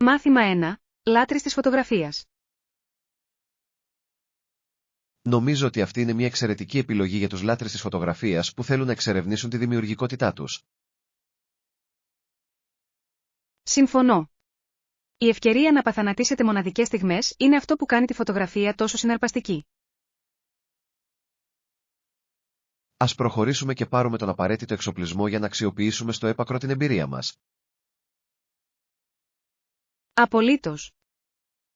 Μάθημα 1. Λάτρης της φωτογραφίας. Νομίζω ότι αυτή είναι μια εξαιρετική επιλογή για τους λάτρεις της φωτογραφίας που θέλουν να εξερευνήσουν τη δημιουργικότητά τους. Συμφωνώ. Η ευκαιρία να παθανατήσετε μοναδικές στιγμές είναι αυτό που κάνει τη φωτογραφία τόσο συναρπαστική. Ας προχωρήσουμε και πάρουμε τον απαραίτητο εξοπλισμό για να αξιοποιήσουμε στο έπακρο την εμπειρία μας. Απολύτως.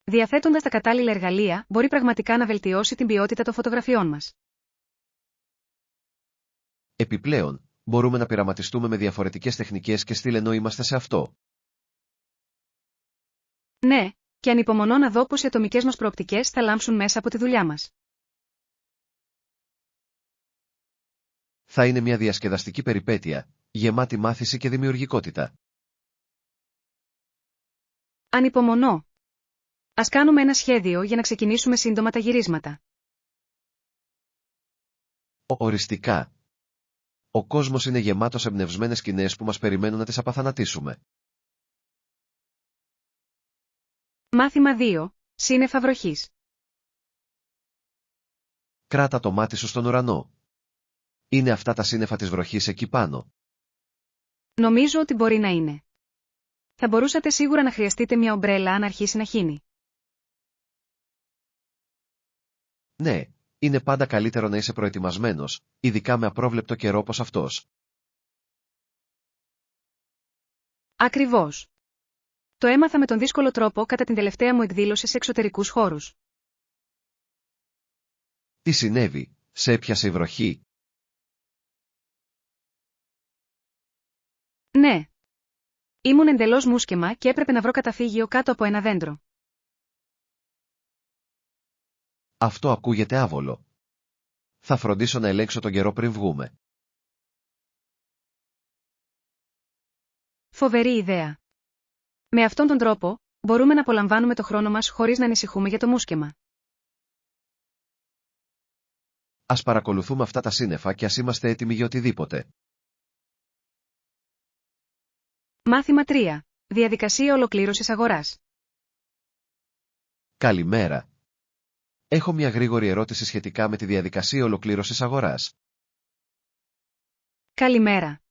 Διαθέτοντας τα κατάλληλα εργαλεία, μπορεί πραγματικά να βελτιώσει την ποιότητα των φωτογραφιών μας. Επιπλέον, μπορούμε να πειραματιστούμε με διαφορετικές τεχνικές και στείλ ενώ είμαστε σε αυτό. Ναι, και ανυπομονώ να δω πως οι ατομικές μας προοπτικές θα λάμψουν μέσα από τη δουλειά μας. Θα είναι μια διασκεδαστική περιπέτεια, γεμάτη μάθηση και δημιουργικότητα. Ανυπομονώ. Ας κάνουμε ένα σχέδιο για να ξεκινήσουμε σύντομα τα γυρίσματα. Οριστικά. Ο κόσμος είναι γεμάτος εμπνευσμένες σκηνές που μας περιμένουν να τις απαθανατήσουμε. Μάθημα 2. Σύννεφα βροχής. Κράτα το μάτι σου στον ουρανό. Είναι αυτά τα σύννεφα της βροχής εκεί πάνω. Νομίζω ότι μπορεί να είναι. Θα μπορούσατε σίγουρα να χρειαστείτε μια ομπρέλα αν αρχίσει να χύνει. Ναι, είναι πάντα καλύτερο να είσαι προετοιμασμένος, ειδικά με απρόβλεπτο καιρό όπως αυτός. Ακριβώς. Το έμαθα με τον δύσκολο τρόπο κατά την τελευταία μου εκδήλωση σε εξωτερικούς χώρους. Τι συνέβη, σε έπιασε η βροχή? Ναι. Ήμουν εντελώς μουσκεμα και έπρεπε να βρω καταφύγιο κάτω από ένα δέντρο. Αυτό ακούγεται άβολο. Θα φροντίσω να ελέγξω τον καιρό πριν βγούμε. Φοβερή ιδέα. Με αυτόν τον τρόπο, μπορούμε να απολαμβάνουμε το χρόνο μας χωρίς να ανησυχούμε για το μουσκεμα. Ας παρακολουθούμε αυτά τα σύννεφα και ας είμαστε έτοιμοι για οτιδήποτε. Μάθημα 3. Διαδικασία ολοκλήρωσης αγοράς. Καλημέρα. Έχω μια γρήγορη ερώτηση σχετικά με τη διαδικασία ολοκλήρωσης αγοράς. Καλημέρα.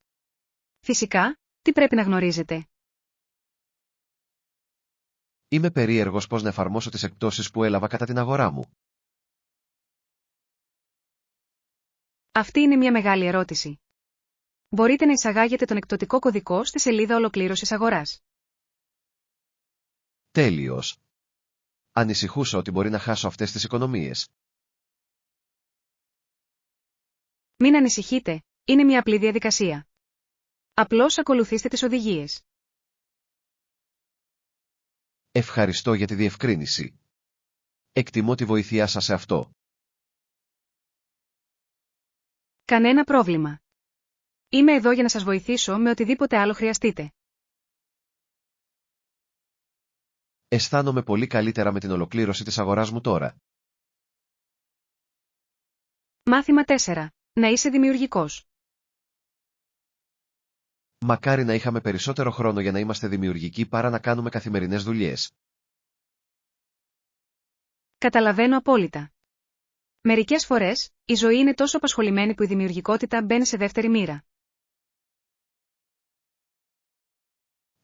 Φυσικά, τι πρέπει να γνωρίζετε? Είμαι περίεργος πώς να εφαρμόσω τις εκπτώσεις που έλαβα κατά την αγορά μου. Αυτή είναι μια μεγάλη ερώτηση. Μπορείτε να εισαγάγετε τον εκπτωτικό κωδικό στη σελίδα ολοκλήρωσης αγοράς. Τέλειος. Ανησυχούσα ότι μπορεί να χάσω αυτές τις οικονομίες. Μην ανησυχείτε, είναι μια απλή διαδικασία. Απλώς ακολουθήστε τις οδηγίες. Ευχαριστώ για τη διευκρίνηση. Εκτιμώ τη βοήθειά σας σε αυτό. Κανένα πρόβλημα. Είμαι εδώ για να σας βοηθήσω με οτιδήποτε άλλο χρειαστείτε. Αισθάνομαι πολύ καλύτερα με την ολοκλήρωση της αγοράς μου τώρα. Μάθημα 4. Να είσαι δημιουργικός. Μακάρι να είχαμε περισσότερο χρόνο για να είμαστε δημιουργικοί παρά να κάνουμε καθημερινές δουλειές. Καταλαβαίνω απόλυτα. Μερικές φορές, η ζωή είναι τόσο απασχολημένη που η δημιουργικότητα μπαίνει σε δεύτερη μοίρα.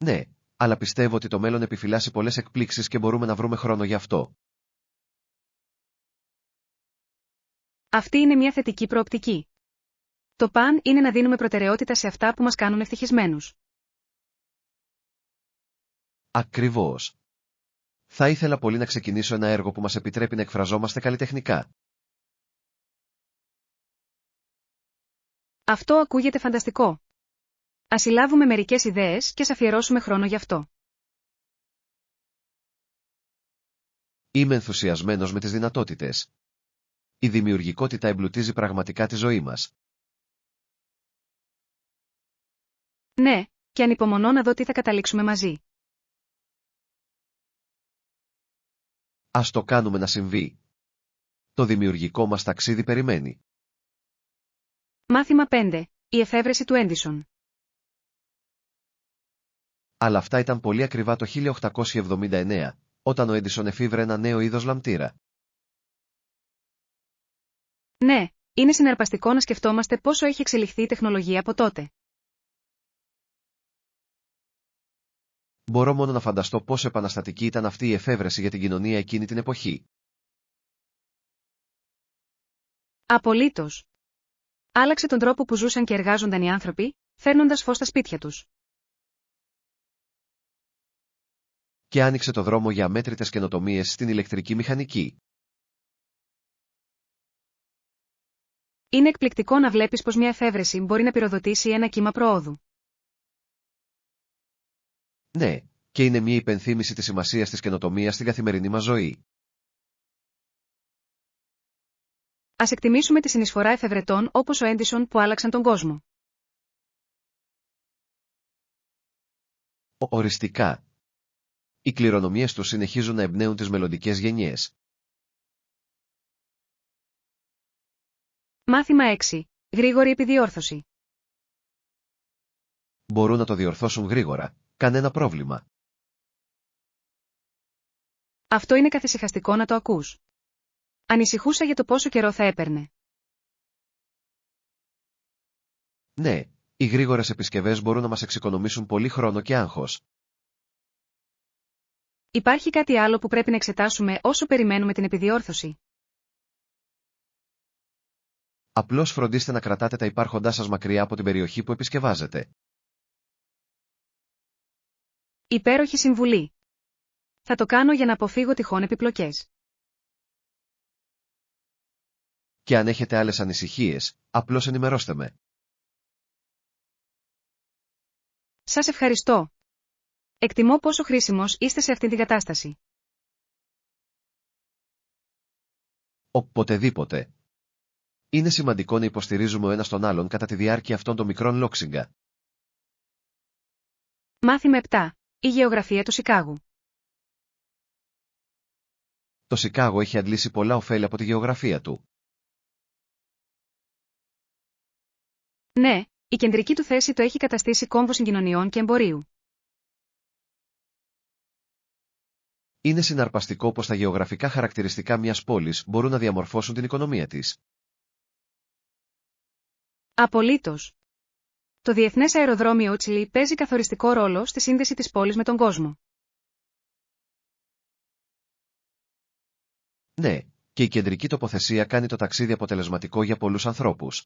Ναι, αλλά πιστεύω ότι το μέλλον επιφυλάσσει πολλές εκπλήξεις και μπορούμε να βρούμε χρόνο γι' αυτό. Αυτή είναι μια θετική προοπτική. Το παν είναι να δίνουμε προτεραιότητα σε αυτά που μας κάνουν ευτυχισμένους. Ακριβώς. Θα ήθελα πολύ να ξεκινήσω ένα έργο που μας επιτρέπει να εκφραζόμαστε καλλιτεχνικά. Αυτό ακούγεται φανταστικό. Ας συλλάβουμε μερικές ιδέες και ας αφιερώσουμε χρόνο γι' αυτό. Είμαι ενθουσιασμένος με τις δυνατότητες. Η δημιουργικότητα εμπλουτίζει πραγματικά τη ζωή μας. Ναι, και ανυπομονώ να δω τι θα καταλήξουμε μαζί. Ας το κάνουμε να συμβεί. Το δημιουργικό μας ταξίδι περιμένει. Μάθημα 5. Η εφεύρεση του Έντισον. Αλλά αυτά ήταν πολύ ακριβά το 1879, όταν ο Έντισον εφήβρε ένα νέο είδος λαμπτήρα. Ναι, είναι συναρπαστικό να σκεφτόμαστε πόσο έχει εξελιχθεί η τεχνολογία από τότε. Μπορώ μόνο να φανταστώ πόσο επαναστατική ήταν αυτή η εφεύρεση για την κοινωνία εκείνη την εποχή. Απολύτως. Άλλαξε τον τρόπο που ζούσαν και εργάζονταν οι άνθρωποι, φέρνοντας φως στα σπίτια τους. Και άνοιξε το δρόμο για αμέτρητες καινοτομίες στην ηλεκτρική μηχανική. Είναι εκπληκτικό να βλέπεις πως μια εφεύρεση μπορεί να πυροδοτήσει ένα κύμα προόδου. Ναι, και είναι μια υπενθύμηση της σημασίας της καινοτομίας στην καθημερινή μας ζωή. Ας εκτιμήσουμε τη συνεισφορά εφευρετών όπως ο Έντισον που άλλαξαν τον κόσμο. Οριστικά. Οι κληρονομιές τους συνεχίζουν να εμπνέουν τις μελλοντικές γενιές. Μάθημα 6. Γρήγορη επιδιόρθωση. Μπορούν να το διορθώσουν γρήγορα. Κανένα πρόβλημα. Αυτό είναι καθησυχαστικό να το ακούς. Ανησυχούσα για το πόσο καιρό θα έπαιρνε. Ναι, οι γρήγορες επισκευές μπορούν να μας εξοικονομήσουν πολύ χρόνο και άγχος. Υπάρχει κάτι άλλο που πρέπει να εξετάσουμε όσο περιμένουμε την επιδιόρθωση. Απλώς φροντίστε να κρατάτε τα υπάρχοντά σας μακριά από την περιοχή που επισκευάζετε. Υπέροχη συμβουλή. Θα το κάνω για να αποφύγω τυχόν επιπλοκές. Και αν έχετε άλλες ανησυχίες, απλώς ενημερώστε με. Σας ευχαριστώ. Εκτιμώ πόσο χρήσιμος είστε σε αυτή την κατάσταση. Οποτεδήποτε. Είναι σημαντικό να υποστηρίζουμε ο ένας τον άλλον κατά τη διάρκεια αυτών των μικρών λόξιγκα. Μάθημα 7. Η γεωγραφία του Σικάγου. Το Σικάγο έχει αντλήσει πολλά ωφέλη από τη γεωγραφία του. Ναι, η κεντρική του θέση το έχει καταστήσει κόμβο συγκοινωνιών και εμπορίου. Είναι συναρπαστικό πως τα γεωγραφικά χαρακτηριστικά μιας πόλης μπορούν να διαμορφώσουν την οικονομία της. Απολύτως. Το Διεθνές Αεροδρόμιο Τσιλί παίζει καθοριστικό ρόλο στη σύνδεση της πόλης με τον κόσμο. Ναι, και η κεντρική τοποθεσία κάνει το ταξίδι αποτελεσματικό για πολλούς ανθρώπους.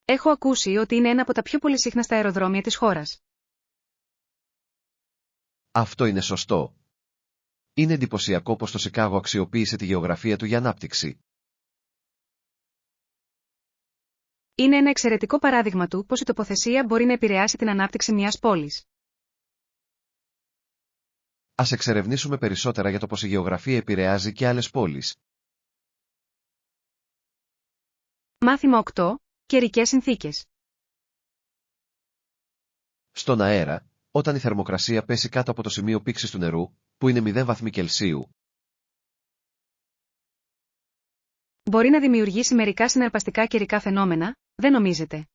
Έχω ακούσει ότι είναι ένα από τα πιο πολυσύχναστα αεροδρόμια της χώρας. Αυτό είναι σωστό. Είναι εντυπωσιακό πως το Σικάγο αξιοποίησε τη γεωγραφία του για ανάπτυξη. Είναι ένα εξαιρετικό παράδειγμα του πως η τοποθεσία μπορεί να επηρεάσει την ανάπτυξη μιας πόλης. Ας εξερευνήσουμε περισσότερα για το πως η γεωγραφία επηρεάζει και άλλες πόλεις. Μάθημα 8. Καιρικές συνθήκες. Στον αέρα, όταν η θερμοκρασία πέσει κάτω από το σημείο πήξης του νερού, που είναι 0 βαθμοί Κελσίου, Μπορεί να δημιουργήσει μερικά συναρπαστικά καιρικά φαινόμενα, δεν νομίζετε?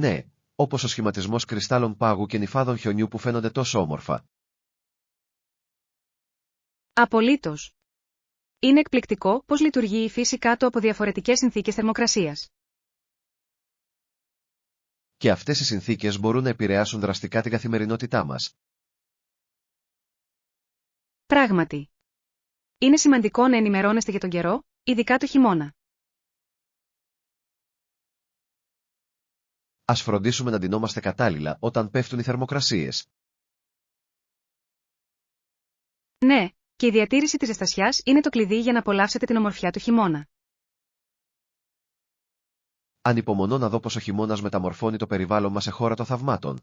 ναι, όπως ο σχηματισμός κρυστάλλων πάγου και νυφάδων χιονιού που φαίνονται τόσο όμορφα. Απολύτως. Είναι εκπληκτικό πώς λειτουργεί η φύση κάτω από διαφορετικές συνθήκες θερμοκρασίας. Και αυτές οι συνθήκες μπορούν να επηρεάσουν δραστικά την καθημερινότητά μας. Πράγματι. Είναι σημαντικό να ενημερώνεστε για τον καιρό, ειδικά το χειμώνα. Ας φροντίσουμε να ντυνόμαστε κατάλληλα όταν πέφτουν οι θερμοκρασίες. Ναι, και η διατήρηση της ζεστασιάς είναι το κλειδί για να απολαύσετε την ομορφιά του χειμώνα. Ανυπομονώ να δω πως ο χειμώνας μεταμορφώνει το περιβάλλον μας σε χώρα των θαυμάτων.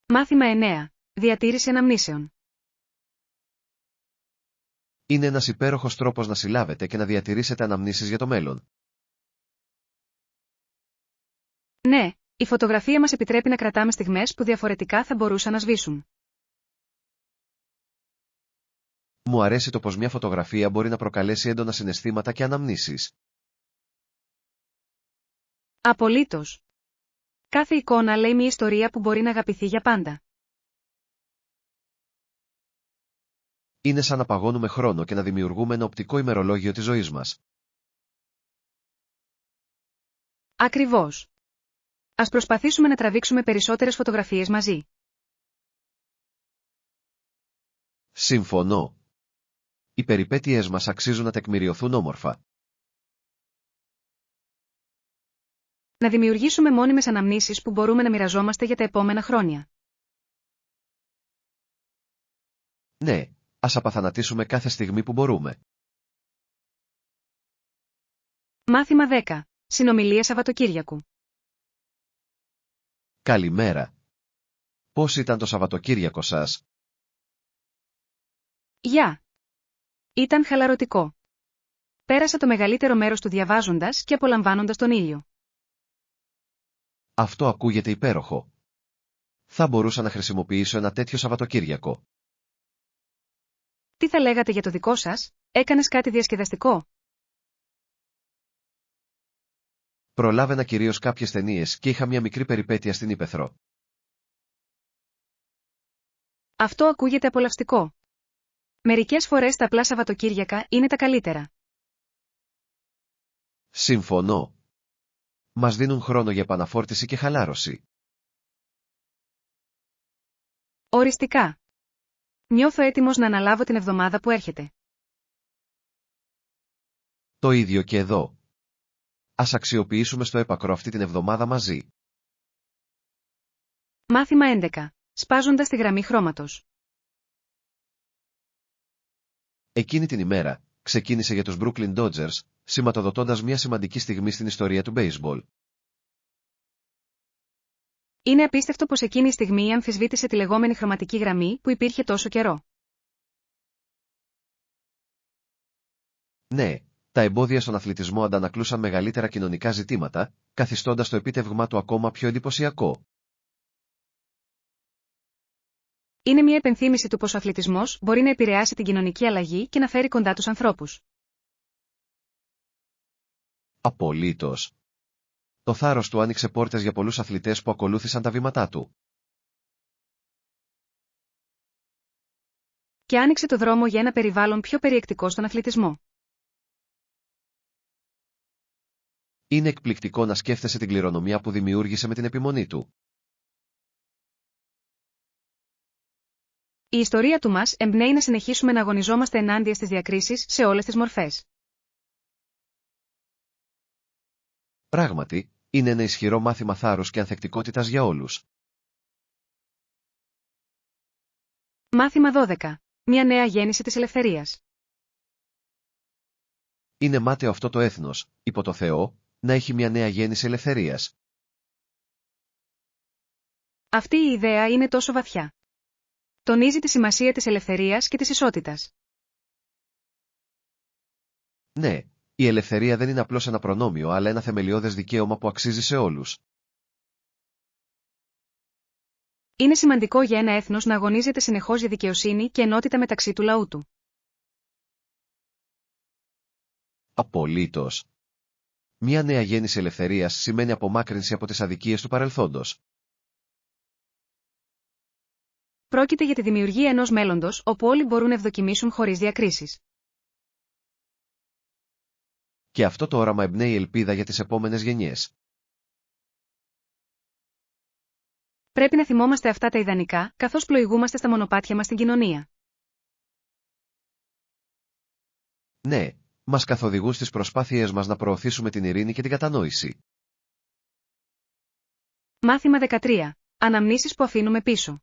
Μάθημα 9. Διατήρηση αναμνήσεων. Είναι ένας υπέροχος τρόπος να συλλάβετε και να διατηρήσετε αναμνήσεις για το μέλλον. Ναι, η φωτογραφία μας επιτρέπει να κρατάμε στιγμές που διαφορετικά θα μπορούσαν να σβήσουν. Μου αρέσει το πως μια φωτογραφία μπορεί να προκαλέσει έντονα συναισθήματα και αναμνήσεις. Απολύτως. Κάθε εικόνα λέει μια ιστορία που μπορεί να αγαπηθεί για πάντα. Είναι σαν να παγώνουμε χρόνο και να δημιουργούμε ένα οπτικό ημερολόγιο της ζωής μας. Ακριβώς. Ας προσπαθήσουμε να τραβήξουμε περισσότερες φωτογραφίες μαζί. Συμφωνώ. Οι περιπέτειές μας αξίζουν να τεκμηριωθούν όμορφα. Να δημιουργήσουμε μόνιμες αναμνήσεις που μπορούμε να μοιραζόμαστε για τα επόμενα χρόνια. Ναι, ας απαθανατήσουμε κάθε στιγμή που μπορούμε. Μάθημα 10. Συνομιλία Σαββατοκύριακου. Καλημέρα. Πώς ήταν το Σαββατοκύριακο σας? Γεια. Ήταν χαλαρωτικό. Πέρασα το μεγαλύτερο μέρος του διαβάζοντας και απολαμβάνοντας τον ήλιο. Αυτό ακούγεται υπέροχο. Θα μπορούσα να χρησιμοποιήσω ένα τέτοιο Σαββατοκύριακο. Τι θα λέγατε για το δικό σας, έκανες κάτι διασκεδαστικό? Προλάβαινα κυρίως κάποιες ταινίες και είχα μια μικρή περιπέτεια στην ύπαιθρο. Αυτό ακούγεται απολαυστικό. Μερικές φορές τα απλά Σαββατοκύριακα είναι τα καλύτερα. Συμφωνώ. Μας δίνουν χρόνο για επαναφόρτιση και χαλάρωση. Οριστικά. Νιώθω έτοιμος να αναλάβω την εβδομάδα που έρχεται. Το ίδιο και εδώ. Ας αξιοποιήσουμε στο έπακρο αυτή την εβδομάδα μαζί. Μάθημα 11. Σπάζοντας τη γραμμή χρώματος. Εκείνη την ημέρα, ξεκίνησε για τους Brooklyn Dodgers, σηματοδοτώντας μια σημαντική στιγμή στην ιστορία του baseball. Είναι απίστευτο πως εκείνη η στιγμή αμφισβήτησε τη λεγόμενη χρωματική γραμμή που υπήρχε τόσο καιρό. Ναι, τα εμπόδια στον αθλητισμό αντανακλούσαν μεγαλύτερα κοινωνικά ζητήματα, καθιστώντας το επίτευγμά του ακόμα πιο εντυπωσιακό. Είναι μια επενθύμηση του πως ο αθλητισμός μπορεί να επηρεάσει την κοινωνική αλλαγή και να φέρει κοντά τους ανθρώπους. Απολύτως. Το θάρρος του άνοιξε πόρτες για πολλούς αθλητές που ακολούθησαν τα βήματά του. Και άνοιξε το δρόμο για ένα περιβάλλον πιο περιεκτικό στον αθλητισμό. Είναι εκπληκτικό να σκέφτεσαι την κληρονομιά που δημιούργησε με την επιμονή του. Η ιστορία του μας εμπνέει να συνεχίσουμε να αγωνιζόμαστε ενάντια στις διακρίσεις σε όλες τις μορφές. Πράγματι, είναι ένα ισχυρό μάθημα θάρρους και ανθεκτικότητας για όλους. Μάθημα 12. Μια νέα γέννηση της ελευθερίας. Είναι μάταιο αυτό το έθνος, υπό το Θεό, να έχει μια νέα γέννηση ελευθερίας. Αυτή η ιδέα είναι τόσο βαθιά. Τονίζει τη σημασία της ελευθερίας και της ισότητας. Ναι, η ελευθερία δεν είναι απλώς ένα προνόμιο αλλά ένα θεμελιώδες δικαίωμα που αξίζει σε όλους. Είναι σημαντικό για ένα έθνος να αγωνίζεται συνεχώς για δικαιοσύνη και ενότητα μεταξύ του λαού του. Απολύτως. Μια νέα γέννηση ελευθερίας σημαίνει απομάκρυνση από τις αδικίες του παρελθόντος. Πρόκειται για τη δημιουργία ενός μέλλοντος όπου όλοι μπορούν να ευδοκιμήσουν χωρίς διακρίσεις. Και αυτό το όραμα εμπνέει ελπίδα για τις επόμενες γενιές. Πρέπει να θυμόμαστε αυτά τα ιδανικά, καθώς πλοηγούμαστε στα μονοπάτια μας στην κοινωνία. Ναι, μας καθοδηγούν στις προσπάθειές μας να προωθήσουμε την ειρήνη και την κατανόηση. Μάθημα 13. Αναμνήσεις που αφήνουμε πίσω.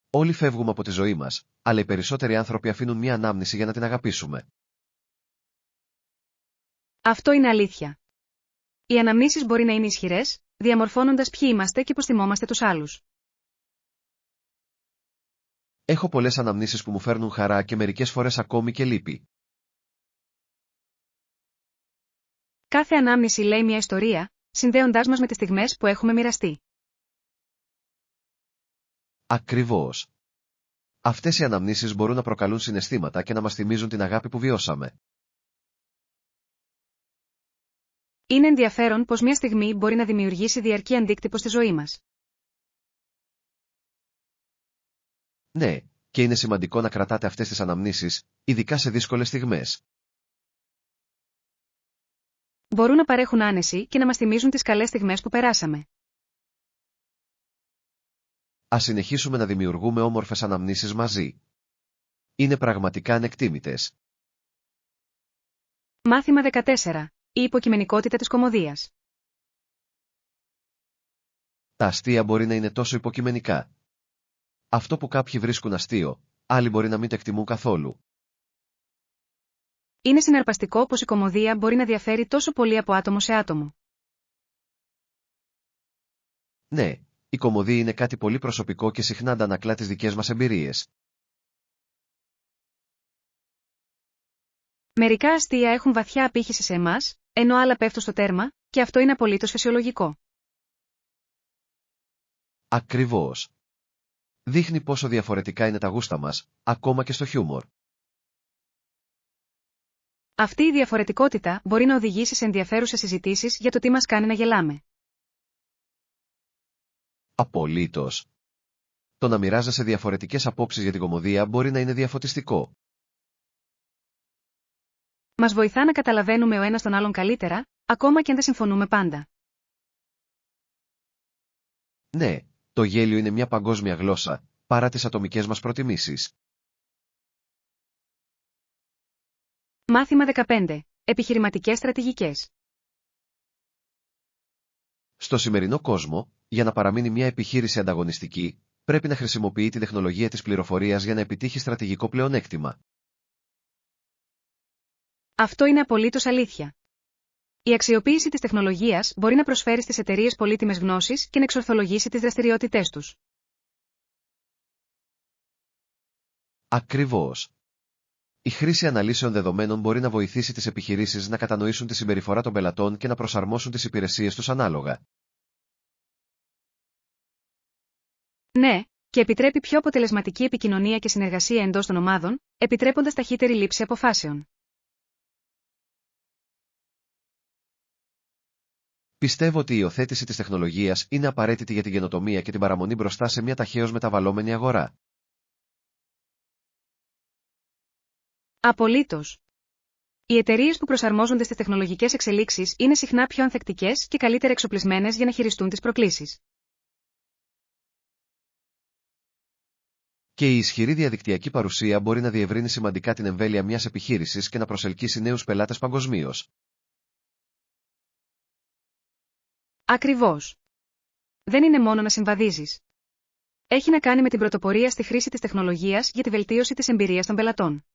Όλοι φεύγουμε από τη ζωή μας, αλλά οι περισσότεροι άνθρωποι αφήνουν μια ανάμνηση για να την αγαπήσουμε. Αυτό είναι αλήθεια. Οι αναμνήσεις μπορεί να είναι ισχυρές, διαμορφώνοντας ποιοι είμαστε και πώς θυμόμαστε τους άλλους. Έχω πολλές αναμνήσεις που μου φέρνουν χαρά και μερικές φορές ακόμη και λύπη. Κάθε ανάμνηση λέει μια ιστορία, συνδέοντάς μας με τις στιγμές που έχουμε μοιραστεί. Ακριβώς. Αυτές οι αναμνήσεις μπορούν να προκαλούν συναισθήματα και να μας θυμίζουν την αγάπη που βιώσαμε. Είναι ενδιαφέρον πως μια στιγμή μπορεί να δημιουργήσει διαρκή αντίκτυπο στη ζωή μας. Ναι, και είναι σημαντικό να κρατάτε αυτές τις αναμνήσεις, ειδικά σε δύσκολες στιγμές. Μπορούν να παρέχουν άνεση και να μας θυμίζουν τις καλές στιγμές που περάσαμε. Ας συνεχίσουμε να δημιουργούμε όμορφες αναμνήσεις μαζί. Είναι πραγματικά ανεκτήμητες. Μάθημα 14. Η υποκειμενικότητα της κωμωδίας. Τα αστεία μπορεί να είναι τόσο υποκειμενικά. Αυτό που κάποιοι βρίσκουν αστείο, άλλοι μπορεί να μην το εκτιμούν καθόλου. Είναι συναρπαστικό πως η κωμωδία μπορεί να διαφέρει τόσο πολύ από άτομο σε άτομο. Ναι, η κωμωδία είναι κάτι πολύ προσωπικό και συχνά αντανακλά τις δικές μας εμπειρίες. Μερικά αστεία έχουν βαθιά απήχηση σε εμάς, ενώ άλλα πέφτουν στο τέρμα, και αυτό είναι απολύτως φυσιολογικό. Ακριβώς. Δείχνει πόσο διαφορετικά είναι τα γούστα μας, ακόμα και στο χιούμορ. Αυτή η διαφορετικότητα μπορεί να οδηγήσει σε ενδιαφέρουσες συζητήσεις για το τι μας κάνει να γελάμε. Απολύτως. Το να μοιράζεσαι διαφορετικές απόψεις για την κωμωδία μπορεί να είναι διαφωτιστικό. Μας βοηθά να καταλαβαίνουμε ο ένας τον άλλον καλύτερα, ακόμα και αν δεν συμφωνούμε πάντα. Ναι, το γέλιο είναι μια παγκόσμια γλώσσα, παρά τις ατομικές μας προτιμήσεις. Μάθημα 15. Επιχειρηματικές στρατηγικές. Στο σημερινό κόσμο, για να παραμείνει μια επιχείρηση ανταγωνιστική, πρέπει να χρησιμοποιεί τη τεχνολογία της πληροφορίας για να επιτύχει στρατηγικό πλεονέκτημα. Αυτό είναι απολύτως αλήθεια. Η αξιοποίηση της τεχνολογίας μπορεί να προσφέρει στις εταιρείες πολύτιμες γνώσεις και να εξορθολογήσει τις δραστηριότητές τους. Ακριβώς. Η χρήση αναλύσεων δεδομένων μπορεί να βοηθήσει τις επιχειρήσεις να κατανοήσουν τη συμπεριφορά των πελατών και να προσαρμόσουν τις υπηρεσίες τους ανάλογα. Ναι, και επιτρέπει πιο αποτελεσματική επικοινωνία και συνεργασία εντός των ομάδων, επιτρέποντας ταχύτερη λήψη αποφάσεων. Πιστεύω ότι η υιοθέτηση της τεχνολογίας είναι απαραίτητη για την καινοτομία και την παραμονή μπροστά σε μια ταχαίως μεταβαλλόμενη αγορά. Απολύτως. Οι εταιρείες που προσαρμόζονται στις τεχνολογικές εξελίξεις είναι συχνά πιο ανθεκτικές και καλύτερα εξοπλισμένες για να χειριστούν τις προκλήσεις. Και η ισχυρή διαδικτυακή παρουσία μπορεί να διευρύνει σημαντικά την εμβέλεια μιας επιχείρησης και να προσελκύσει νέους πελάτες παγκοσμίως. Ακριβώς. Δεν είναι μόνο να συμβαδίζεις. Έχει να κάνει με την πρωτοπορία στη χρήση της τεχνολογίας για τη βελτίωση της εμπειρίας των πελατών.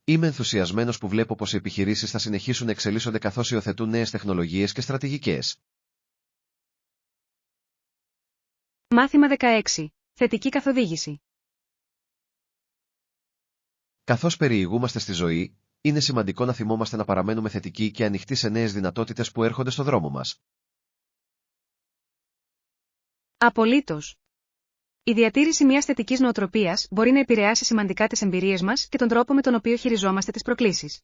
Είμαι ενθουσιασμένος που βλέπω πως οι επιχειρήσεις θα συνεχίσουν να εξελίσσονται καθώς υιοθετούν νέες τεχνολογίες και στρατηγικές. Μάθημα 16. Θετική καθοδήγηση. Καθώς περιηγούμαστε στη ζωή, είναι σημαντικό να θυμόμαστε να παραμένουμε θετικοί και ανοιχτοί σε νέες δυνατότητες που έρχονται στο δρόμο μας. Απολύτως. Η διατήρηση μιας θετικής νοοτροπίας μπορεί να επηρεάσει σημαντικά τις εμπειρίες μας και τον τρόπο με τον οποίο χειριζόμαστε τις προκλήσεις.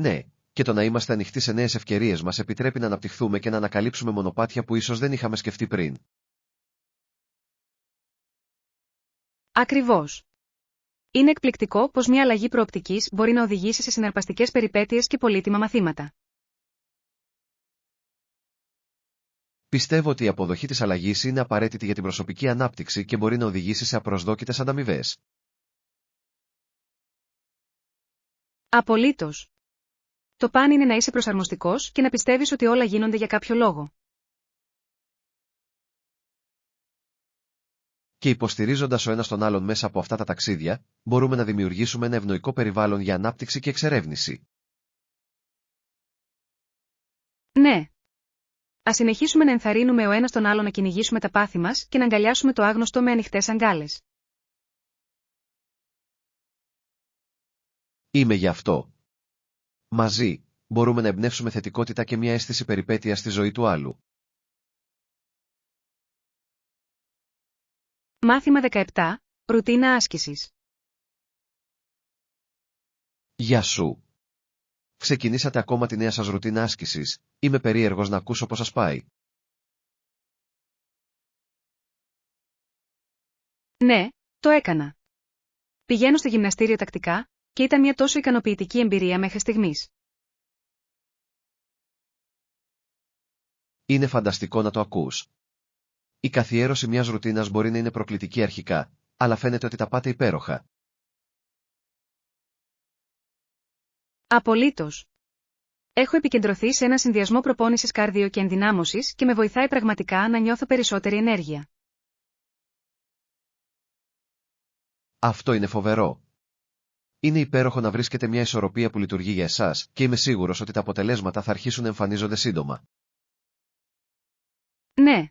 Ναι, και το να είμαστε ανοιχτοί σε νέες ευκαιρίες μας επιτρέπει να αναπτυχθούμε και να ανακαλύψουμε μονοπάτια που ίσως δεν είχαμε σκεφτεί πριν. Ακριβώς. Είναι εκπληκτικό πως μια αλλαγή προοπτικής μπορεί να οδηγήσει σε συναρπαστικές περιπέτειες και πολύτιμα μαθήματα. Πιστεύω ότι η αποδοχή της αλλαγής είναι απαραίτητη για την προσωπική ανάπτυξη και μπορεί να οδηγήσει σε απροσδόκητες ανταμοιβές. Απολύτως. Το παν είναι να είσαι προσαρμοστικός και να πιστεύεις ότι όλα γίνονται για κάποιο λόγο. Και υποστηρίζοντας ο ένας τον άλλον μέσα από αυτά τα ταξίδια, μπορούμε να δημιουργήσουμε ένα ευνοϊκό περιβάλλον για ανάπτυξη και εξερεύνηση. Ναι. Ας συνεχίσουμε να ενθαρρύνουμε ο ένας τον άλλον να κυνηγήσουμε τα πάθη μας και να αγκαλιάσουμε το άγνωστο με ανοιχτές αγκάλες. Είμαι γι' αυτό. Μαζί, μπορούμε να εμπνεύσουμε θετικότητα και μια αίσθηση περιπέτειας στη ζωή του άλλου. Μάθημα 17. Ρουτίνα άσκησης. Γεια σου. Ξεκινήσατε ακόμα τη νέα σας ρουτίνα άσκησης? Είμαι περίεργος να ακούσω πώς σας πάει. Ναι, το έκανα. Πηγαίνω στο γυμναστήριο τακτικά και ήταν μια τόσο ικανοποιητική εμπειρία μέχρι στιγμής. Είναι φανταστικό να το ακούς. Η καθιέρωση μιας ρουτίνας μπορεί να είναι προκλητική αρχικά, αλλά φαίνεται ότι τα πάτε υπέροχα. Απολύτως. Έχω επικεντρωθεί σε ένα συνδυασμό προπόνησης καρδιο και ενδυνάμωσης και με βοηθάει πραγματικά να νιώθω περισσότερη ενέργεια. Αυτό είναι φοβερό. Είναι υπέροχο να βρίσκετε μια ισορροπία που λειτουργεί για εσάς και είμαι σίγουρος ότι τα αποτελέσματα θα αρχίσουν να εμφανίζονται σύντομα. Ναι.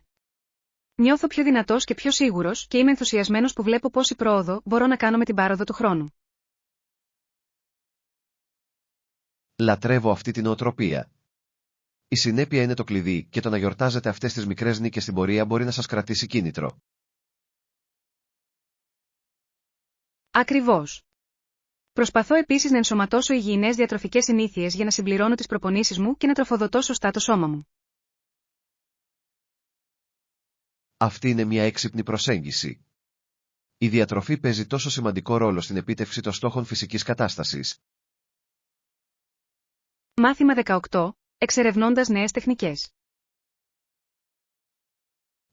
Νιώθω πιο δυνατός και πιο σίγουρος και είμαι ενθουσιασμένος που βλέπω πόση πρόοδο μπορώ να κάνω με την πάροδο του χρόνου. Λατρεύω αυτή την νοοτροπία. Η συνέπεια είναι το κλειδί και το να γιορτάζετε αυτές τις μικρές νίκες στην πορεία μπορεί να σας κρατήσει κίνητρο. Ακριβώς. Προσπαθώ επίσης να ενσωματώσω υγιεινές διατροφικές συνήθειες για να συμπληρώνω τις προπονήσεις μου και να τροφοδοτώ σωστά το σώμα μου. Αυτή είναι μια έξυπνη προσέγγιση. Η διατροφή παίζει τόσο σημαντικό ρόλο στην επίτευξη των στόχων φυσικής κατάστασης. Μάθημα 18. Εξερευνώντας νέες τεχνικές.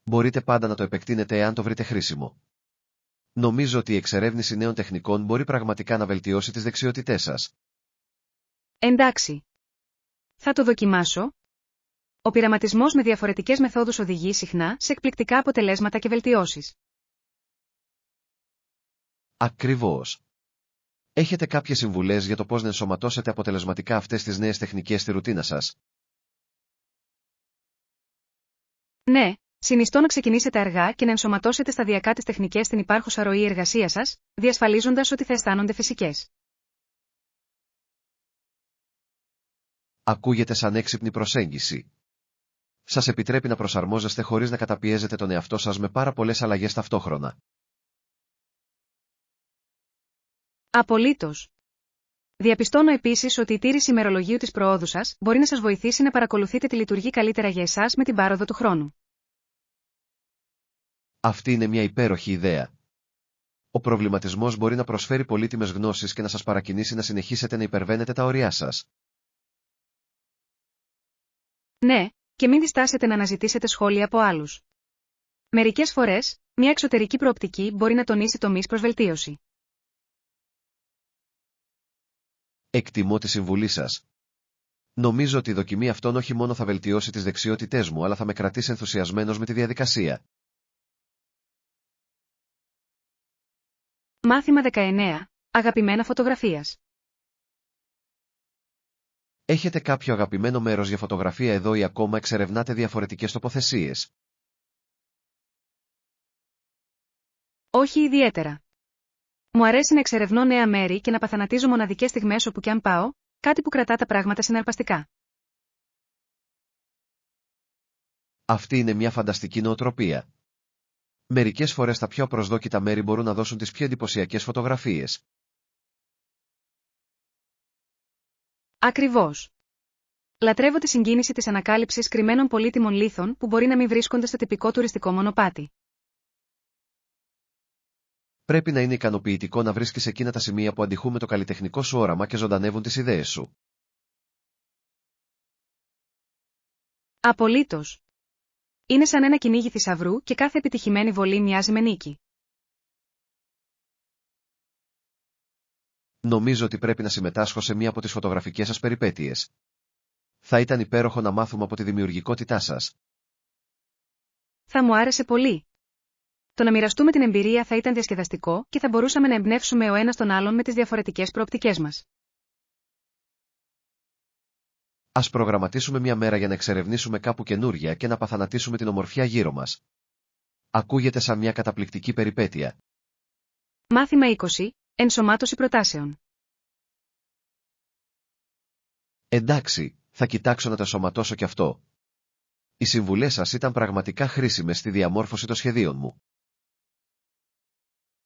Μπορείτε πάντα να το επεκτείνετε εάν το βρείτε χρήσιμο. Νομίζω ότι η εξερεύνηση νέων τεχνικών μπορεί πραγματικά να βελτιώσει τις δεξιότητές σας. Εντάξει. Θα το δοκιμάσω. Ο πειραματισμός με διαφορετικές μεθόδους οδηγεί συχνά σε εκπληκτικά αποτελέσματα και βελτιώσεις. Ακριβώς. Έχετε κάποιες συμβουλές για το πώς να ενσωματώσετε αποτελεσματικά αυτές τις νέες τεχνικές στη ρουτίνα σας? Ναι, συνιστώ να ξεκινήσετε αργά και να ενσωματώσετε σταδιακά τις τεχνικές στην υπάρχουσα ροή εργασίας σας, διασφαλίζοντας ότι θα αισθάνονται φυσικές. Ακούγεται σαν έξυπνη προσέγγιση. Σας επιτρέπει να προσαρμόζεστε χωρίς να καταπιέζετε τον εαυτό σας με πάρα πολλές αλλαγές ταυτόχρονα. Απολύτως. Διαπιστώνω επίσης ότι η τήρηση ημερολογίου της προόδου σας μπορεί να σας βοηθήσει να παρακολουθείτε τι λειτουργεί καλύτερα για εσάς με την πάροδο του χρόνου. Αυτή είναι μια υπέροχη ιδέα. Ο προβληματισμός μπορεί να προσφέρει πολύτιμες γνώσεις και να σας παρακινήσει να συνεχίσετε να υπερβαίνετε τα όρια σας. Ναι, και μην διστάσετε να αναζητήσετε σχόλια από άλλους. Μερικές φορές, μια εξωτερική προοπτική μπορεί να τονίσει τομείς προς βελτίωση. Εκτιμώ τη συμβουλή σας. Νομίζω ότι η δοκιμή αυτών όχι μόνο θα βελτιώσει τις δεξιότητές μου, αλλά θα με κρατήσει ενθουσιασμένος με τη διαδικασία. Μάθημα 19. Αγαπημένα φωτογραφίας. Έχετε κάποιο αγαπημένο μέρος για φωτογραφία εδώ ή ακόμα εξερευνάτε διαφορετικές τοποθεσίες? Όχι ιδιαίτερα. Μου αρέσει να εξερευνώ νέα μέρη και να παθανατίζω μοναδικές στιγμές όπου κι αν πάω, κάτι που κρατά τα πράγματα συναρπαστικά. Αυτή είναι μια φανταστική νοοτροπία. Μερικές φορές τα πιο απροσδόκητα μέρη μπορούν να δώσουν τις πιο εντυπωσιακές φωτογραφίες. Ακριβώς. Λατρεύω τη συγκίνηση της ανακάλυψης κρυμμένων πολύτιμων λίθων που μπορεί να μην βρίσκονται στο τυπικό τουριστικό μονοπάτι. Πρέπει να είναι ικανοποιητικό να βρίσκεις εκείνα τα σημεία που αντιχούν με το καλλιτεχνικό σου όραμα και ζωντανεύουν τις ιδέες σου. Απολύτως. Είναι σαν ένα κυνήγι θησαυρού και κάθε επιτυχημένη βολή μοιάζει με νίκη. Νομίζω ότι πρέπει να συμμετάσχω σε μία από τις φωτογραφικές σας περιπέτειες. Θα ήταν υπέροχο να μάθουμε από τη δημιουργικότητά σας. Θα μου άρεσε πολύ. Το να μοιραστούμε την εμπειρία θα ήταν διασκεδαστικό και θα μπορούσαμε να εμπνεύσουμε ο ένας τον άλλον με τις διαφορετικές προοπτικές μας. Ας προγραμματίσουμε μια μέρα για να εξερευνήσουμε κάπου καινούρια και να παθανατήσουμε την ομορφιά γύρω μας. Ακούγεται σαν μια καταπληκτική περιπέτεια. Μάθημα 20. Ενσωμάτωση προτάσεων. Εντάξει, θα κοιτάξω να το ενσωματώσω κι αυτό. Οι συμβουλές σας ήταν πραγματικά χρήσιμες στη διαμόρφωση των σχεδίων μου.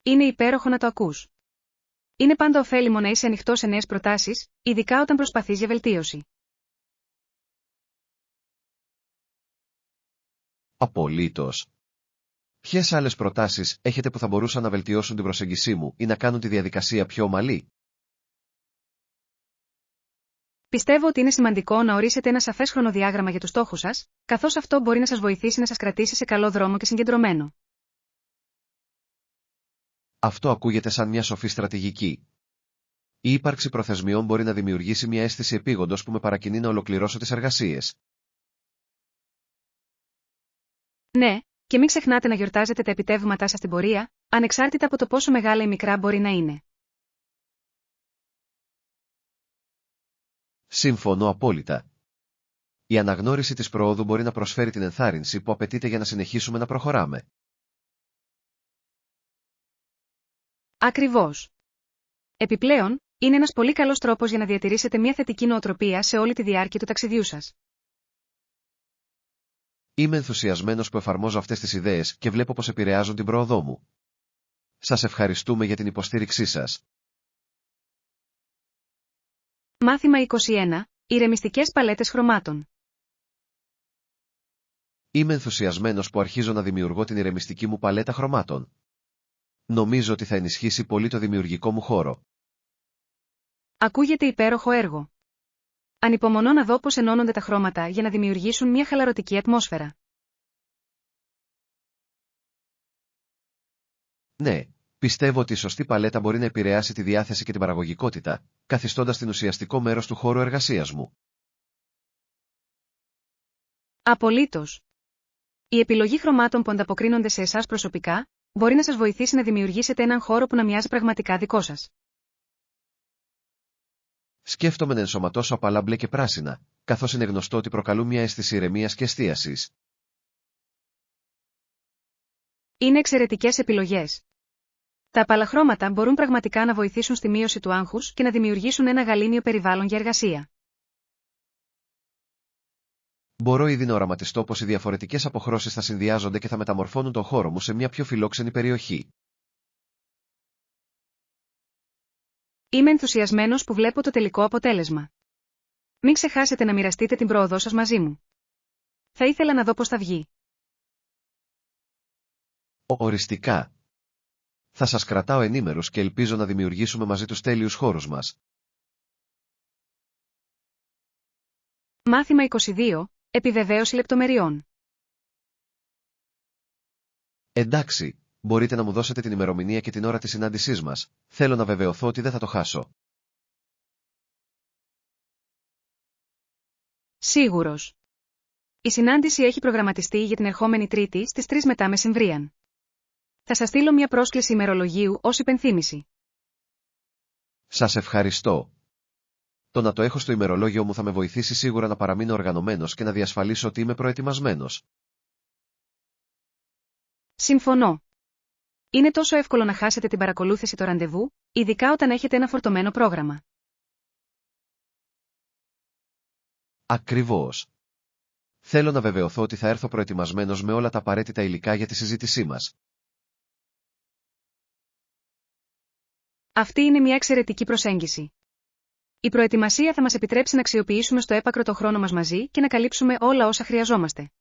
Είναι υπέροχο να το ακούς. Είναι πάντα ωφέλιμο να είσαι ανοιχτός σε νέες προτάσεις, ειδικά όταν προσπαθείς για βελτίωση. Απολύτως. Ποιες άλλες προτάσεις έχετε που θα μπορούσαν να βελτιώσουν την προσέγγισή μου ή να κάνουν τη διαδικασία πιο ομαλή? Πιστεύω ότι είναι σημαντικό να ορίσετε ένα σαφές χρονοδιάγραμμα για τους στόχους σας, καθώς αυτό μπορεί να σας βοηθήσει να σας κρατήσει σε καλό δρόμο και συγκεντρωμένο. Αυτό ακούγεται σαν μια σοφή στρατηγική. Η ύπαρξη προθεσμιών μπορεί να δημιουργήσει μια αίσθηση επίγοντος που με παρακινεί να ολοκληρώσω τις εργασίες. Ναι, και μην ξεχνάτε να γιορτάζετε τα επιτεύγματά σας στην πορεία, ανεξάρτητα από το πόσο μεγάλα ή μικρά μπορεί να είναι. Συμφωνώ απόλυτα. Η αναγνώριση της προόδου μπορεί να προσφέρει την ενθάρρυνση που απαιτείται για να συνεχίσουμε να προχωράμε. Ακριβώς. Επιπλέον, είναι ένας πολύ καλός τρόπος για να διατηρήσετε μια θετική νοοτροπία σε όλη τη διάρκεια του ταξιδιού σας. Είμαι ενθουσιασμένος που εφαρμόζω αυτές τις ιδέες και βλέπω πως επηρεάζουν την πρόοδό μου. Σας ευχαριστούμε για την υποστήριξή σας. Μάθημα 21. Ηρεμιστικές παλέτες χρωμάτων. Είμαι ενθουσιασμένος που αρχίζω να δημιουργώ την ηρεμιστική μου παλέτα χρωμάτων. Νομίζω ότι θα ενισχύσει πολύ το δημιουργικό μου χώρο. Ακούγεται υπέροχο έργο. Ανυπομονώ να δω πώς ενώνονται τα χρώματα για να δημιουργήσουν μια χαλαρωτική ατμόσφαιρα. Ναι, πιστεύω ότι η σωστή παλέτα μπορεί να επηρεάσει τη διάθεση και την παραγωγικότητα, καθιστώντας την ουσιαστικό μέρος του χώρου εργασίας μου. Απολύτως. Η επιλογή χρωμάτων που ανταποκρίνονται σε εσάς προσωπικά, μπορεί να σας βοηθήσει να δημιουργήσετε έναν χώρο που να μοιάζει πραγματικά δικό σας. Σκέφτομαι να ενσωματώσω απαλά μπλε και πράσινα, καθώς είναι γνωστό ότι προκαλούν μια αίσθηση ηρεμίας και εστίασης. Είναι εξαιρετικές επιλογές. Τα απαλά χρώματα μπορούν πραγματικά να βοηθήσουν στη μείωση του άγχους και να δημιουργήσουν ένα γαλήνιο περιβάλλον για εργασία. Μπορώ ήδη να οραματιστώ πως οι διαφορετικές αποχρώσεις θα συνδυάζονται και θα μεταμορφώνουν τον χώρο μου σε μια πιο φιλόξενη περιοχή. Είμαι ενθουσιασμένος που βλέπω το τελικό αποτέλεσμα. Μην ξεχάσετε να μοιραστείτε την πρόοδό σας μαζί μου. Θα ήθελα να δω πώς θα βγει. Οριστικά. Θα σας κρατάω ενήμερους και ελπίζω να δημιουργήσουμε μαζί τους τέλειους χώρους μας. Μάθημα 22. Επιβεβαίωση λεπτομεριών. Εντάξει, μπορείτε να μου δώσετε την ημερομηνία και την ώρα της συνάντησής μας. Θέλω να βεβαιωθώ ότι δεν θα το χάσω. Σίγουρος. Η συνάντηση έχει προγραμματιστεί για την ερχόμενη Τρίτη στις 3 μετά μεσημβρίαν. Θα σας στείλω μια πρόσκληση ημερολογίου ως υπενθύμηση. Σας ευχαριστώ. Το να το έχω στο ημερολόγιο μου θα με βοηθήσει σίγουρα να παραμείνω οργανωμένος και να διασφαλίσω ότι είμαι προετοιμασμένος. Συμφωνώ. Είναι τόσο εύκολο να χάσετε την παρακολούθηση του ραντεβού, ειδικά όταν έχετε ένα φορτωμένο πρόγραμμα. Ακριβώς. Θέλω να βεβαιωθώ ότι θα έρθω προετοιμασμένος με όλα τα απαραίτητα υλικά για τη συζήτησή μας. Αυτή είναι μια εξαιρετική προσέγγιση. Η προετοιμασία θα μας επιτρέψει να αξιοποιήσουμε στο έπακρο το χρόνο μας μαζί και να καλύψουμε όλα όσα χρειαζόμαστε.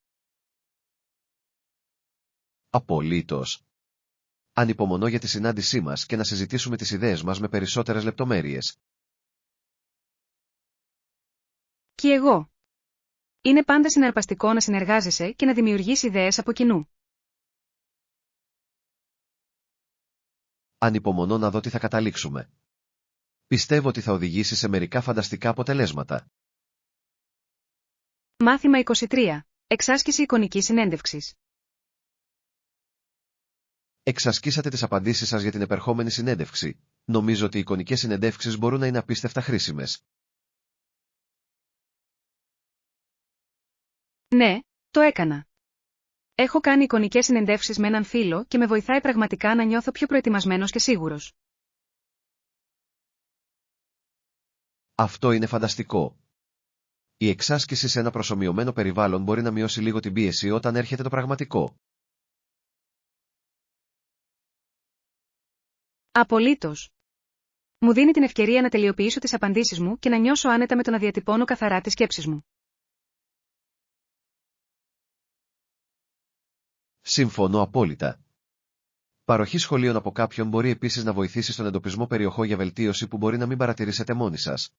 Απολύτως. Ανυπομονώ για τη συνάντησή μας και να συζητήσουμε τις ιδέες μας με περισσότερες λεπτομέρειες. Και εγώ. Είναι πάντα συναρπαστικό να συνεργάζεσαι και να δημιουργείς ιδέες από κοινού. Ανυπομονώ να δω τι θα καταλήξουμε. Πιστεύω ότι θα οδηγήσει σε μερικά φανταστικά αποτελέσματα. Μάθημα 23. Εξάσκηση εικονικής συνέντευξης. Εξασκήσατε τις απαντήσεις σας για την επερχόμενη συνέντευξη. Νομίζω ότι οι εικονικές συνεντεύξεις μπορούν να είναι απίστευτα χρήσιμες. Ναι, το έκανα. Έχω κάνει εικονικές συνεντεύξεις με έναν φίλο και με βοηθάει πραγματικά να νιώθω πιο προετοιμασμένος και σίγουρος. Αυτό είναι φανταστικό. Η εξάσκηση σε ένα προσομοιωμένο περιβάλλον μπορεί να μειώσει λίγο την πίεση όταν έρχεται το πραγματικό. Απολύτως. Μου δίνει την ευκαιρία να τελειοποιήσω τις απαντήσεις μου και να νιώσω άνετα με το να διατυπώνω καθαρά τις σκέψεις μου. Συμφωνώ απόλυτα. Παροχή σχολείων από κάποιον μπορεί επίσης να βοηθήσει στον εντοπισμό περιοχών για βελτίωση που μπορεί να μην παρατηρήσετε μόνοι σας.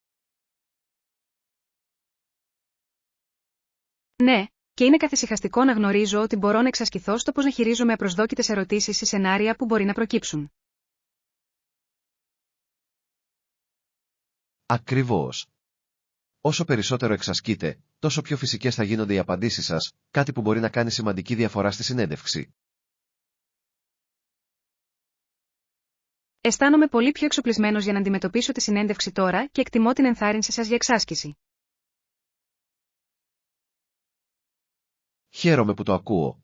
Ναι, και είναι καθησυχαστικό να γνωρίζω ότι μπορώ να εξασκηθώ στο πώς να χειρίζομαι απροσδόκητες ερωτήσεις ή σενάρια που μπορεί να προκύψουν. Ακριβώς. Όσο περισσότερο εξασκείτε, τόσο πιο φυσικές θα γίνονται οι απαντήσεις σας, κάτι που μπορεί να κάνει σημαντική διαφορά στη συνέντευξη. Αισθάνομαι πολύ πιο εξοπλισμένος για να αντιμετωπίσω τη συνέντευξη τώρα και εκτιμώ την ενθάρρυνση σας για εξάσκηση. Χαίρομαι που το ακούω.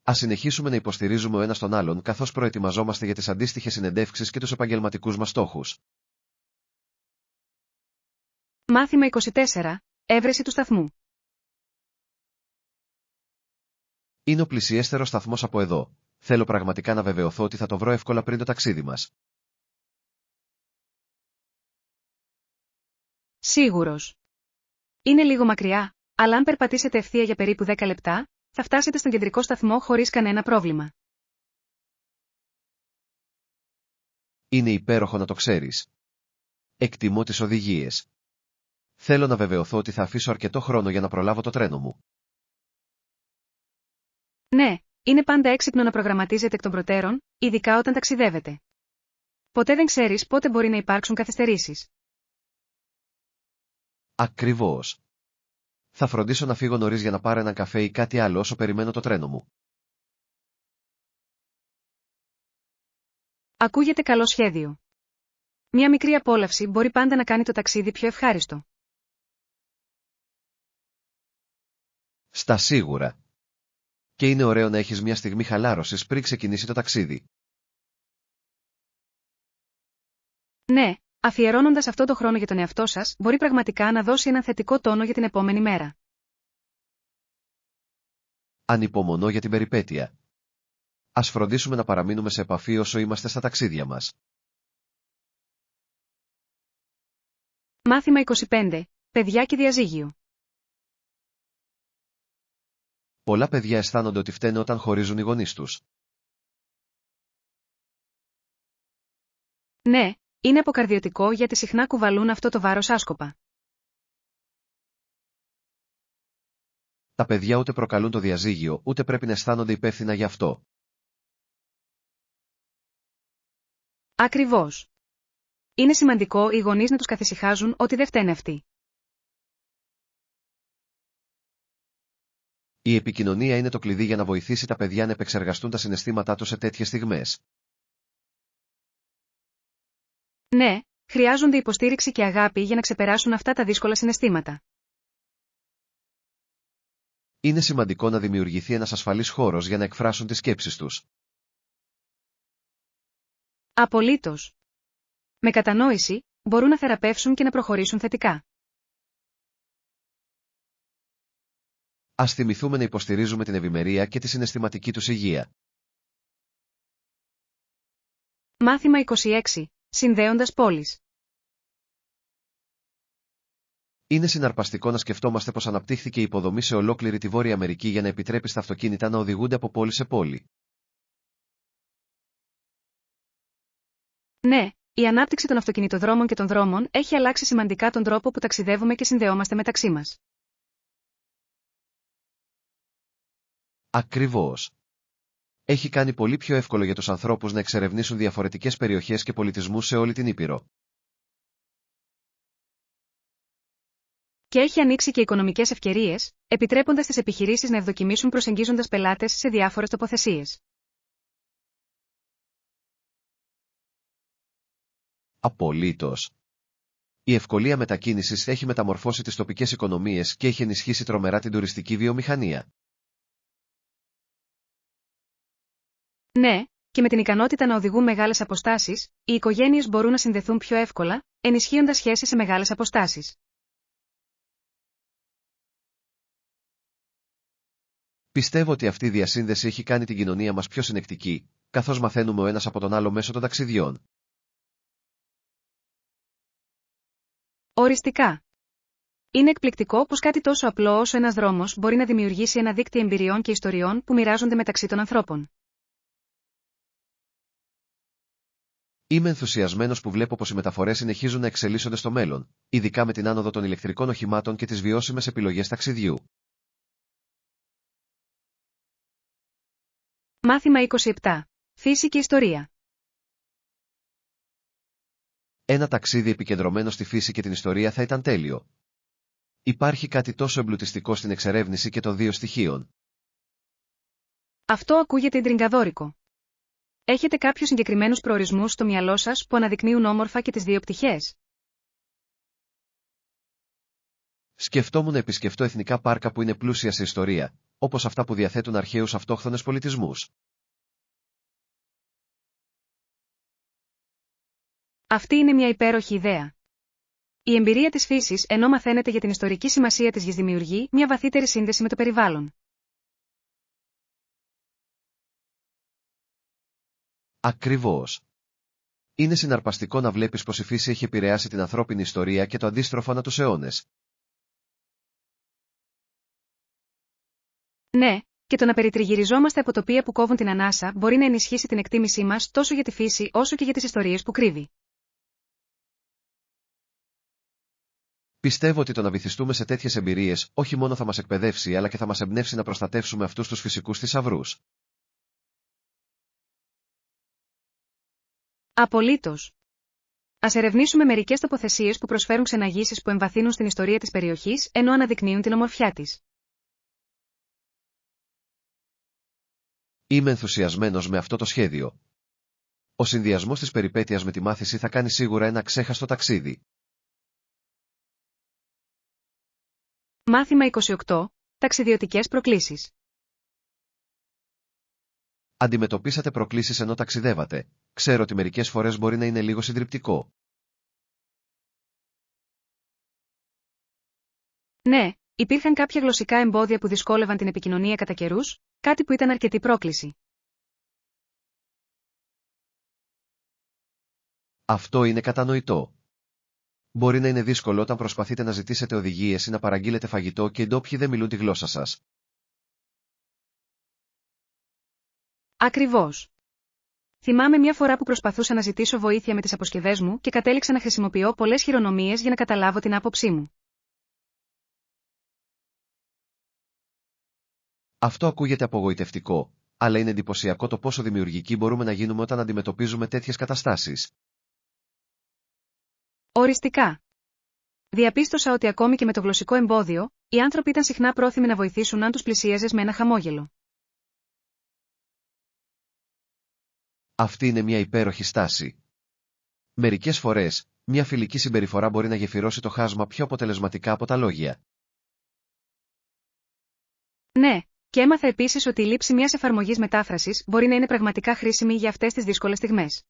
Ας συνεχίσουμε να υποστηρίζουμε ο ένας τον άλλον καθώς προετοιμαζόμαστε για τις αντίστοιχες συνεντεύξεις και τους επαγγελματικούς μας στόχους. Μάθημα 24. Έβρεση του σταθμού. Είναι ο πλησιέστερος σταθμός από εδώ. Θέλω πραγματικά να βεβαιωθώ ότι θα το βρω εύκολα πριν το ταξίδι μας. Σίγουρος. Είναι λίγο μακριά, αλλά αν περπατήσετε ευθεία για περίπου 10 λεπτά, θα φτάσετε στον κεντρικό σταθμό χωρίς κανένα πρόβλημα. Είναι υπέροχο να το ξέρεις. Εκτιμώ τις οδηγίες. Θέλω να βεβαιωθώ ότι θα αφήσω αρκετό χρόνο για να προλάβω το τρένο μου. Ναι, είναι πάντα έξυπνο να προγραμματίζετε εκ των προτέρων, ειδικά όταν ταξιδεύετε. Ποτέ δεν ξέρεις πότε μπορεί να υπάρξουν καθυστερήσεις. Ακριβώς. Θα φροντίσω να φύγω νωρίς για να πάρω έναν καφέ ή κάτι άλλο όσο περιμένω το τρένο μου. Ακούγεται καλό σχέδιο. Μια μικρή απόλαυση μπορεί πάντα να κάνει το ταξίδι πιο ευχάριστο. Στα σίγουρα. Και είναι ωραίο να έχεις μια στιγμή χαλάρωσης πριν ξεκινήσει το ταξίδι. Ναι, αφιερώνοντας αυτό το χρόνο για τον εαυτό σας, μπορεί πραγματικά να δώσει έναν θετικό τόνο για την επόμενη μέρα. Ανυπομονώ για την περιπέτεια. Ας φροντίσουμε να παραμείνουμε σε επαφή όσο είμαστε στα ταξίδια μας. Μάθημα 25. Παιδιά και διαζύγιο. Πολλά παιδιά αισθάνονται ότι φταίνε όταν χωρίζουν οι γονείς τους. Ναι, είναι αποκαρδιωτικό γιατί συχνά κουβαλούν αυτό το βάρος άσκοπα. Τα παιδιά ούτε προκαλούν το διαζύγιο, ούτε πρέπει να αισθάνονται υπεύθυνα γι' αυτό. Ακριβώς. Είναι σημαντικό οι γονείς να τους καθησυχάζουν ότι δεν φταίνε αυτοί. Η επικοινωνία είναι το κλειδί για να βοηθήσει τα παιδιά να επεξεργαστούν τα συναισθήματά τους σε τέτοιες στιγμές. Ναι, χρειάζονται υποστήριξη και αγάπη για να ξεπεράσουν αυτά τα δύσκολα συναισθήματα. Είναι σημαντικό να δημιουργηθεί ένας ασφαλής χώρος για να εκφράσουν τις σκέψεις τους. Απολύτως. Με κατανόηση, μπορούν να θεραπεύσουν και να προχωρήσουν θετικά. Ας θυμηθούμε να υποστηρίζουμε την ευημερία και τη συναισθηματική τους υγεία. Μάθημα 26. Συνδέοντας πόλεις. Είναι συναρπαστικό να σκεφτόμαστε πως αναπτύχθηκε η υποδομή σε ολόκληρη τη Βόρεια Αμερική για να επιτρέπει στα αυτοκίνητα να οδηγούνται από πόλη σε πόλη. Ναι, η ανάπτυξη των αυτοκινητοδρόμων και των δρόμων έχει αλλάξει σημαντικά τον τρόπο που ταξιδεύουμε και συνδεόμαστε μεταξύ μας. Ακριβώς. Έχει κάνει πολύ πιο εύκολο για τους ανθρώπους να εξερευνήσουν διαφορετικές περιοχές και πολιτισμούς σε όλη την Ήπειρο. Και έχει ανοίξει και οικονομικές ευκαιρίες, επιτρέποντας τις επιχειρήσεις να ευδοκιμήσουν προσεγγίζοντας πελάτες σε διάφορες τοποθεσίες. Απολύτως. Η ευκολία μετακίνησης έχει μεταμορφώσει τις τοπικές οικονομίες και έχει ενισχύσει τρομερά την τουριστική βιομηχανία. Ναι, και με την ικανότητα να οδηγούν μεγάλες αποστάσεις, οι οικογένειες μπορούν να συνδεθούν πιο εύκολα, ενισχύοντας σχέσεις σε μεγάλες αποστάσεις. Πιστεύω ότι αυτή η διασύνδεση έχει κάνει την κοινωνία μας πιο συνεκτική, καθώς μαθαίνουμε ο ένας από τον άλλο μέσω των ταξιδιών. Οριστικά. Είναι εκπληκτικό πως κάτι τόσο απλό όσο ένας δρόμος μπορεί να δημιουργήσει ένα δίκτυο εμπειριών και ιστοριών που μοιράζονται μεταξύ των ανθρώπων. Είμαι ενθουσιασμένος που βλέπω πως οι μεταφορές συνεχίζουν να εξελίσσονται στο μέλλον, ειδικά με την άνοδο των ηλεκτρικών οχημάτων και τις βιώσιμες επιλογές ταξιδιού. Μάθημα 27. Φύση και ιστορία. Ένα ταξίδι επικεντρωμένο στη φύση και την ιστορία θα ήταν τέλειο. Υπάρχει κάτι τόσο εμπλουτιστικό στην εξερεύνηση και των δύο στοιχείων. Αυτό ακούγεται εντριγκαδόρικο. Έχετε κάποιους συγκεκριμένους προορισμούς στο μυαλό σας που αναδεικνύουν όμορφα και τις δύο πτυχές? Σκεφτόμουν να επισκεφτώ εθνικά πάρκα που είναι πλούσια σε ιστορία, όπως αυτά που διαθέτουν αρχαίους αυτόχθονες πολιτισμούς. Αυτή είναι μια υπέροχη ιδέα. Η εμπειρία της φύσης, ενώ μαθαίνετε για την ιστορική σημασία της γης, δημιουργεί μια βαθύτερη σύνδεση με το περιβάλλον. Ακριβώς. Είναι συναρπαστικό να βλέπεις πως η φύση έχει επηρεάσει την ανθρώπινη ιστορία και το αντίστροφο ανά τους αιώνες. Ναι, και το να περιτριγυριζόμαστε από τοπία που κόβουν την ανάσα μπορεί να ενισχύσει την εκτίμησή μας τόσο για τη φύση όσο και για τις ιστορίες που κρύβει. Πιστεύω ότι το να βυθιστούμε σε τέτοιες εμπειρίες όχι μόνο θα μας εκπαιδεύσει αλλά και θα μας εμπνεύσει να προστατεύσουμε αυτούς τους φυσικούς θησαυρούς. Απολύτως. Ας ερευνήσουμε μερικές τοποθεσίες που προσφέρουν ξεναγήσεις που εμβαθύνουν στην ιστορία της περιοχής ενώ αναδεικνύουν την ομορφιά της. Είμαι ενθουσιασμένος με αυτό το σχέδιο. Ο συνδυασμός της περιπέτειας με τη μάθηση θα κάνει σίγουρα ένα ξέχαστο ταξίδι. Μάθημα 28. Ταξιδιωτικές προκλήσεις. Αντιμετωπίσατε προκλήσεις ενώ ταξιδεύατε. Ξέρω ότι μερικές φορές μπορεί να είναι λίγο συντριπτικό. Ναι, υπήρχαν κάποια γλωσσικά εμπόδια που δυσκόλευαν την επικοινωνία κατά καιρούς, κάτι που ήταν αρκετή πρόκληση. Αυτό είναι κατανοητό. Μπορεί να είναι δύσκολο όταν προσπαθείτε να ζητήσετε οδηγίες ή να παραγγείλετε φαγητό και οι ντόπιοι δεν μιλούν τη γλώσσα σας. Ακριβώς. Θυμάμαι μια φορά που προσπαθούσα να ζητήσω βοήθεια με τις αποσκευές μου και κατέληξα να χρησιμοποιώ πολλές χειρονομίες για να καταλάβω την άποψή μου. Αυτό ακούγεται απογοητευτικό, αλλά είναι εντυπωσιακό το πόσο δημιουργικοί μπορούμε να γίνουμε όταν αντιμετωπίζουμε τέτοιες καταστάσεις. Οριστικά. Διαπίστωσα ότι ακόμη και με το γλωσσικό εμπόδιο, οι άνθρωποι ήταν συχνά πρόθυμοι να βοηθήσουν αν τους πλησίαζες με ένα χαμόγελο. Αυτή είναι μια υπέροχη στάση. Μερικές φορές, μια φιλική συμπεριφορά μπορεί να γεφυρώσει το χάσμα πιο αποτελεσματικά από τα λόγια. Ναι, και έμαθα επίσης ότι η λήψη μιας εφαρμογής μετάφρασης μπορεί να είναι πραγματικά χρήσιμη για αυτές τις δύσκολες στιγμές.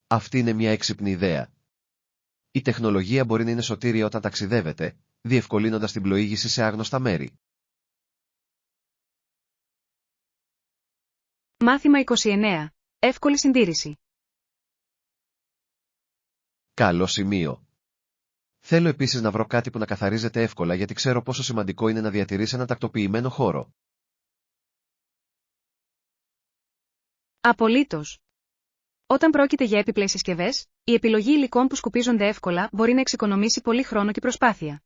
Αυτή είναι μια έξυπνη ιδέα. Η τεχνολογία μπορεί να είναι σωτήρια όταν ταξιδεύετε, διευκολύνοντας την πλοήγηση σε άγνωστα μέρη. Μάθημα 29. Εύκολη συντήρηση. Καλό σημείο. Θέλω επίσης να βρω κάτι που να καθαρίζεται εύκολα γιατί ξέρω πόσο σημαντικό είναι να διατηρείς έναν τακτοποιημένο χώρο. Απολύτως. Όταν πρόκειται για έπιπλες συσκευές, η επιλογή υλικών που σκουπίζονται εύκολα μπορεί να εξοικονομήσει πολύ χρόνο και προσπάθεια.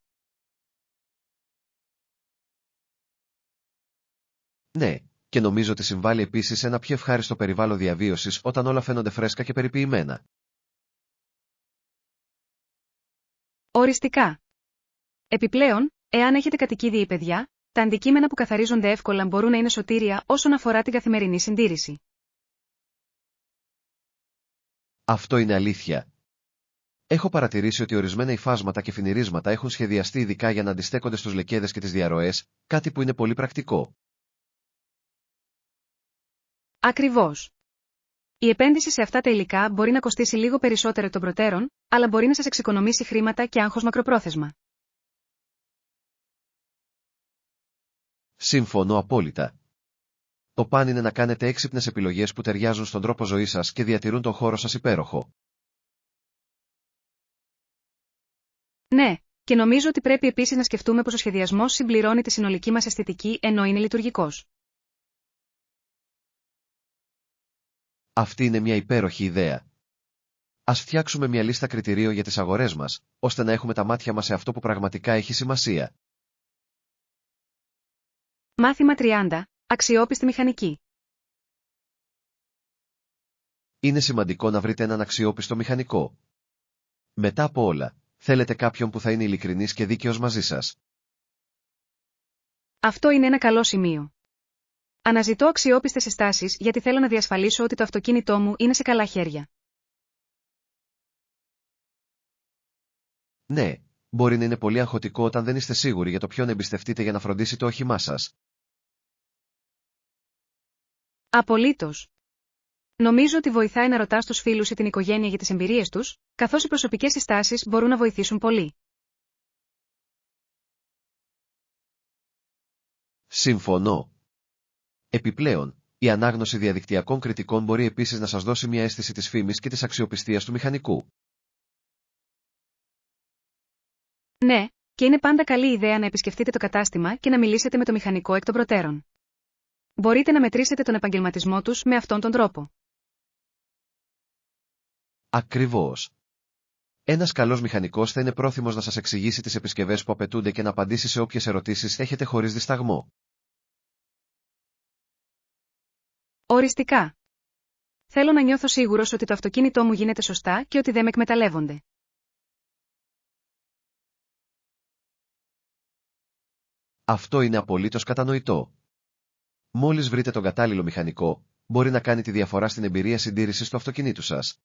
Ναι, και νομίζω ότι συμβάλλει επίσης σε ένα πιο ευχάριστο περιβάλλον διαβίωσης όταν όλα φαίνονται φρέσκα και περιποιημένα. Οριστικά. Επιπλέον, εάν έχετε κατοικίδια ή παιδιά, τα αντικείμενα που καθαρίζονται εύκολα μπορούν να είναι σωτήρια όσον αφορά την καθημερινή συντήρηση. Αυτό είναι αλήθεια. Έχω παρατηρήσει ότι ορισμένα υφάσματα και φινιρίσματα έχουν σχεδιαστεί ειδικά για να αντιστέκονται στους λεκέδες και τις διαρροές, κάτι που είναι πολύ πρακτικό. Ακριβώς. Η επένδυση σε αυτά τα υλικά μπορεί να κοστίσει λίγο περισσότερο εκ των προτέρων, αλλά μπορεί να σας εξοικονομήσει χρήματα και άγχος μακροπρόθεσμα. Συμφωνώ απόλυτα. Το παν είναι να κάνετε έξυπνες επιλογές που ταιριάζουν στον τρόπο ζωής σας και διατηρούν τον χώρο σας υπέροχο. Ναι, και νομίζω ότι πρέπει επίσης να σκεφτούμε πως ο σχεδιασμός συμπληρώνει τη συνολική μας αισθητική ενώ είναι λειτουργικός. Αυτή είναι μια υπέροχη ιδέα. Ας φτιάξουμε μια λίστα κριτηρίων για τις αγορές μας, ώστε να έχουμε τα μάτια μας σε αυτό που πραγματικά έχει σημασία. Μάθημα 30. Αξιόπιστη μηχανική. Είναι σημαντικό να βρείτε έναν αξιόπιστο μηχανικό. Μετά από όλα, θέλετε κάποιον που θα είναι ειλικρινής και δίκαιος μαζί σας. Αυτό είναι ένα καλό σημείο. Αναζητώ αξιόπιστες συστάσεις γιατί θέλω να διασφαλίσω ότι το αυτοκίνητό μου είναι σε καλά χέρια. Ναι, μπορεί να είναι πολύ αγχωτικό όταν δεν είστε σίγουροι για το ποιον εμπιστευτείτε για να φροντίσει το όχημά σας. Απολύτως. Νομίζω ότι βοηθάει να ρωτάς τους φίλους ή την οικογένεια για τις εμπειρίες τους, καθώς οι προσωπικές συστάσεις μπορούν να βοηθήσουν πολύ. Συμφωνώ. Επιπλέον, η ανάγνωση διαδικτυακών κριτικών μπορεί επίσης να σας δώσει μια αίσθηση της φήμης και της αξιοπιστίας του μηχανικού. Ναι, και είναι πάντα καλή ιδέα να επισκεφτείτε το κατάστημα και να μιλήσετε με το μηχανικό εκ των προτέρων. Μπορείτε να μετρήσετε τον επαγγελματισμό τους με αυτόν τον τρόπο. Ακριβώς. Ένας καλός μηχανικός θα είναι πρόθυμος να σας εξηγήσει τις επισκευές που απαιτούνται και να απαντήσει σε όποιες ερωτήσεις έχετε χωρίς δισταγμό. Οριστικά. Θέλω να νιώθω σίγουρος ότι το αυτοκίνητό μου γίνεται σωστά και ότι δεν με εκμεταλλεύονται. Αυτό είναι απολύτως κατανοητό. Μόλις βρείτε τον κατάλληλο μηχανικό, μπορεί να κάνει τη διαφορά στην εμπειρία συντήρησης του αυτοκινήτου σας.